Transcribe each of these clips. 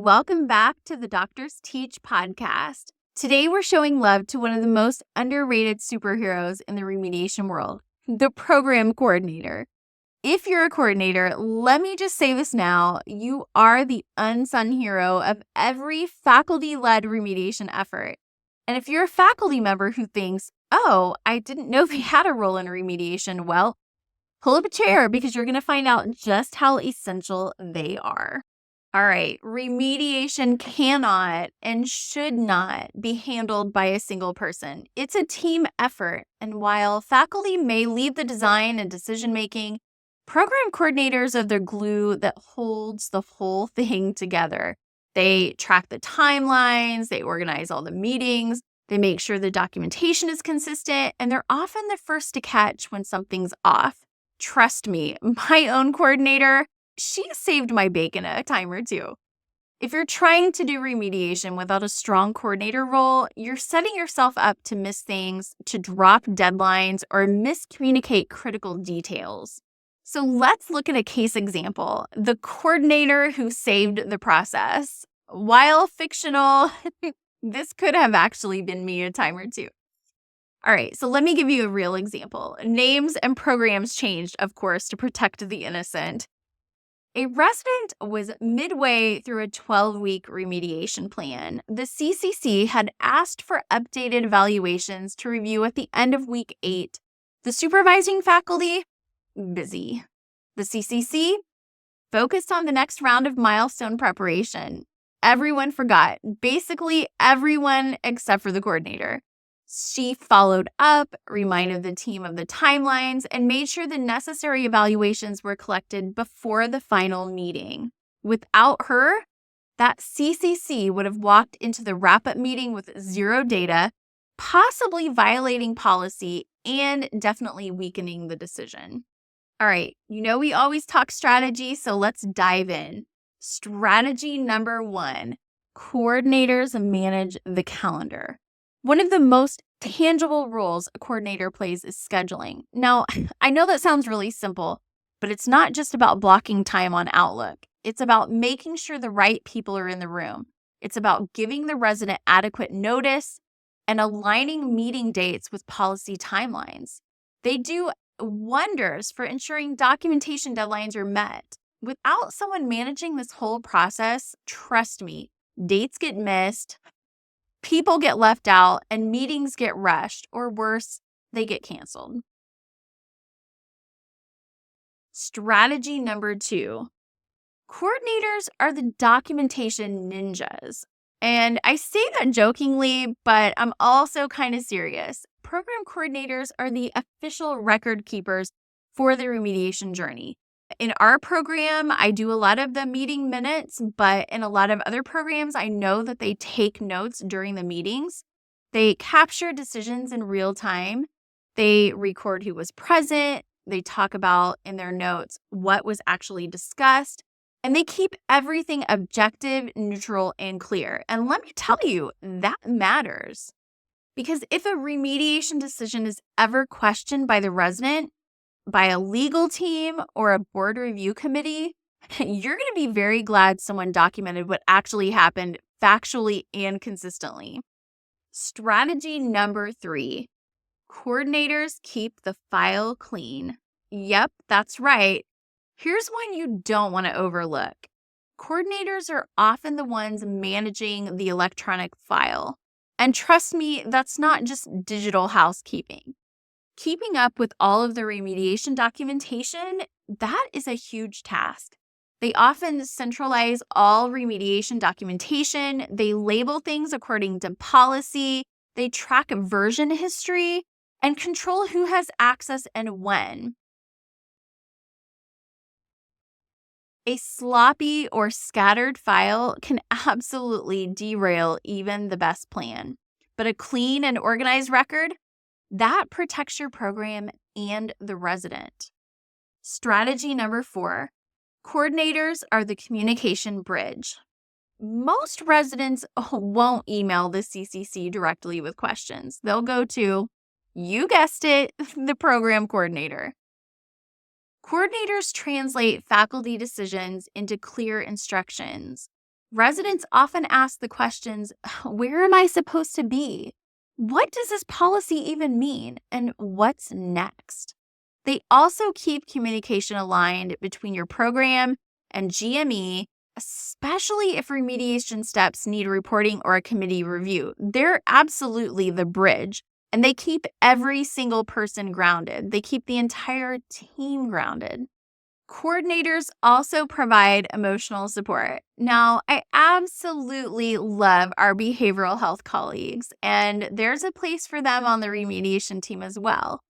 Welcome back to the Doctors Teach podcast. Today we're showing love to one of the most underrated superheroes in the remediation world, the program coordinator. If you're a coordinator, let me just say this now, you are the unsung hero of every faculty-led remediation effort. And if you're a faculty member who thinks, oh, I didn't know they had a role in remediation, well, pull up a chair because you're going to find out just how essential they are. All right, remediation cannot and should not be handled by a single person. It's a team effort, and while faculty may lead the design and decision-making, program coordinators are the glue that holds the whole thing together. They track the timelines, they organize all the meetings, they make sure the documentation is consistent, and they're often the first to catch when something's off. Trust me, my own coordinator, she saved my bacon a time or two. If you're trying to do remediation without a strong coordinator role, you're setting yourself up to miss things, to drop deadlines, or miscommunicate critical details. So let's look at a case example, the coordinator who saved the process. While fictional, this could have actually been me a time or two. All right, so let me give you a real example. Names and programs changed, of course, to protect the innocent. A resident was midway through a 12-week remediation plan. The CCC had asked for updated evaluations to review at the end of week 8. The supervising faculty, busy. The CCC, focused on the next round of milestone preparation. Everyone forgot, basically everyone except for the coordinator. She followed up, reminded the team of the timelines, and made sure the necessary evaluations were collected before the final meeting. Without her, that CCC would have walked into the wrap-up meeting with zero data, possibly violating policy and definitely weakening the decision. All right, we always talk strategy, so let's dive in. Strategy number 1, coordinators manage the calendar. One of the most tangible roles a coordinator plays is scheduling. Now, I know that sounds really simple, but it's not just about blocking time on Outlook. It's about making sure the right people are in the room. It's about giving the resident adequate notice and aligning meeting dates with policy timelines. They do wonders for ensuring documentation deadlines are met. Without someone managing this whole process, trust me, dates get missed, people get left out, and meetings get rushed, or worse, they get canceled. Strategy number 2, coordinators are the documentation ninjas. And I say that jokingly, but I'm also kind of serious. Program coordinators are the official record keepers for the remediation journey. In our program, I do a lot of the meeting minutes, but in a lot of other programs, I know that they take notes during the meetings. They capture decisions in real time. They record who was present. They talk about in their notes what was actually discussed. And they keep everything objective, neutral, and clear. And let me tell you, that matters. Because if a remediation decision is ever questioned by the resident, by a legal team, or a board review committee, you're going to be very glad someone documented what actually happened factually and consistently. Strategy number 3, coordinators keep the file clean. Yep, that's right. Here's one you don't want to overlook. Coordinators are often the ones managing the electronic file. And trust me, that's not just digital housekeeping. Keeping up with all of the remediation documentation, that is a huge task. They often centralize all remediation documentation. They label things according to policy. They track version history and control who has access and when. A sloppy or scattered file can absolutely derail even the best plan. But a clean and organized record, that protects your program and the resident. Strategy number 4, coordinators are the communication bridge. Most residents won't email the CCC directly with questions. They'll go to, you guessed it, the program coordinator. Coordinators translate faculty decisions into clear instructions. Residents often ask the questions, where am I supposed to be? What does this policy even mean? And what's next? They also keep communication aligned between your program and GME, especially if remediation steps need reporting or a committee review. They're absolutely the bridge, and they keep every single person grounded. They keep the entire team grounded. Coordinators also provide emotional support. Now, I absolutely love our behavioral health colleagues, and there's a place for them on the remediation team as well.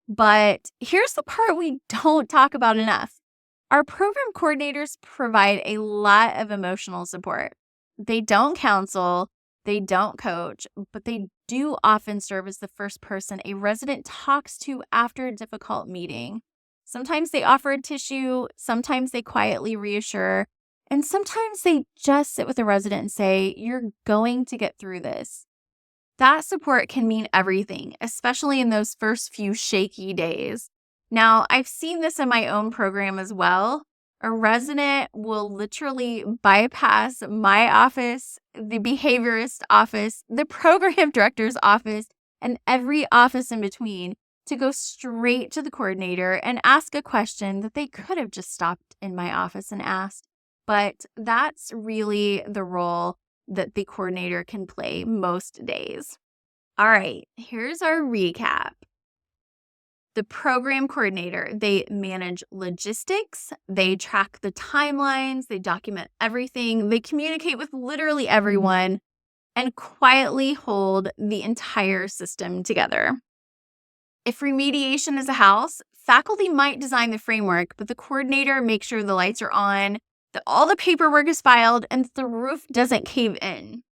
But here's the part we don't talk about enough. Our program coordinators provide a lot of emotional support. They don't counsel, they don't coach, but they do often serve as the first person a resident talks to after a difficult meeting. Sometimes they offer a tissue, sometimes they quietly reassure, and sometimes they just sit with the resident and say, "You're going to get through this." That support can mean everything, especially in those first few shaky days. Now, I've seen this in my own program as well. A resident will literally bypass my office, the behaviorist office, the program director's office, and every office in between to go straight to the coordinator and ask a question that they could have just stopped in my office and asked. But that's really the role that the coordinator can play most days. All right, here's our recap. The program coordinator, they manage logistics, they track the timelines, they document everything, they communicate with literally everyone, and quietly hold the entire system together. If remediation is a house, faculty might design the framework, but the coordinator makes sure the lights are on, that all the paperwork is filed, and the roof doesn't cave in.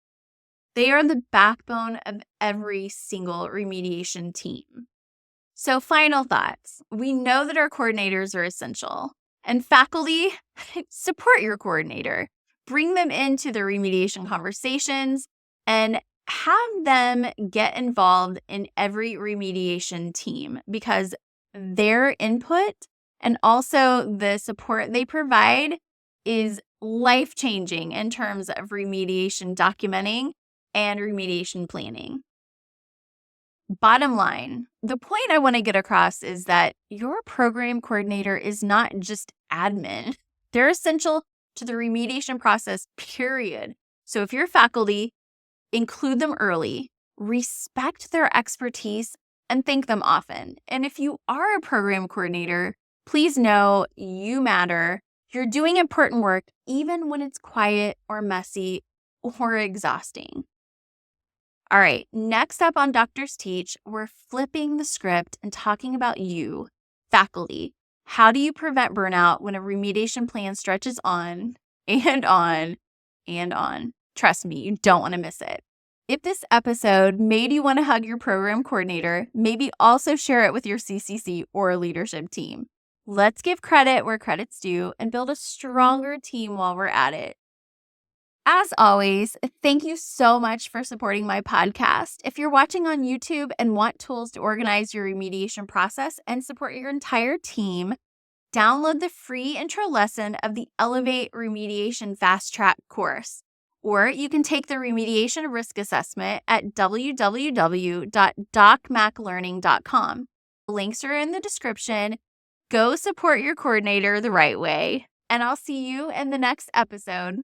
They are the backbone of every single remediation team. So, final thoughts. We know that our coordinators are essential. And faculty, support your coordinator. Bring them into the remediation conversations and have them get involved in every remediation team, because their input and also the support they provide is life-changing in terms of remediation documenting and remediation planning. Bottom line, the point I want to get across is that your program coordinator is not just admin. They're essential to the remediation process, period. So if you're faculty, include them early, respect their expertise, and thank them often. And if you are a program coordinator, please know you matter. You're doing important work, even when it's quiet or messy or exhausting. All right, next up on Doctors Teach, we're flipping the script and talking about you, faculty. How do you prevent burnout when a remediation plan stretches on and on and on? Trust me, you don't want to miss it. If this episode made you want to hug your program coordinator, maybe also share it with your CCC or leadership team. Let's give credit where credit's due and build a stronger team while we're at it. As always, thank you so much for supporting my podcast. If you're watching on YouTube and want tools to organize your remediation process and support your entire team, download the free intro lesson of the Elevate Remediation Fast Track course. Or you can take the remediation risk assessment at www.docmaclearning.com. Links are in the description. Go support your coordinator the right way, and I'll see you in the next episode.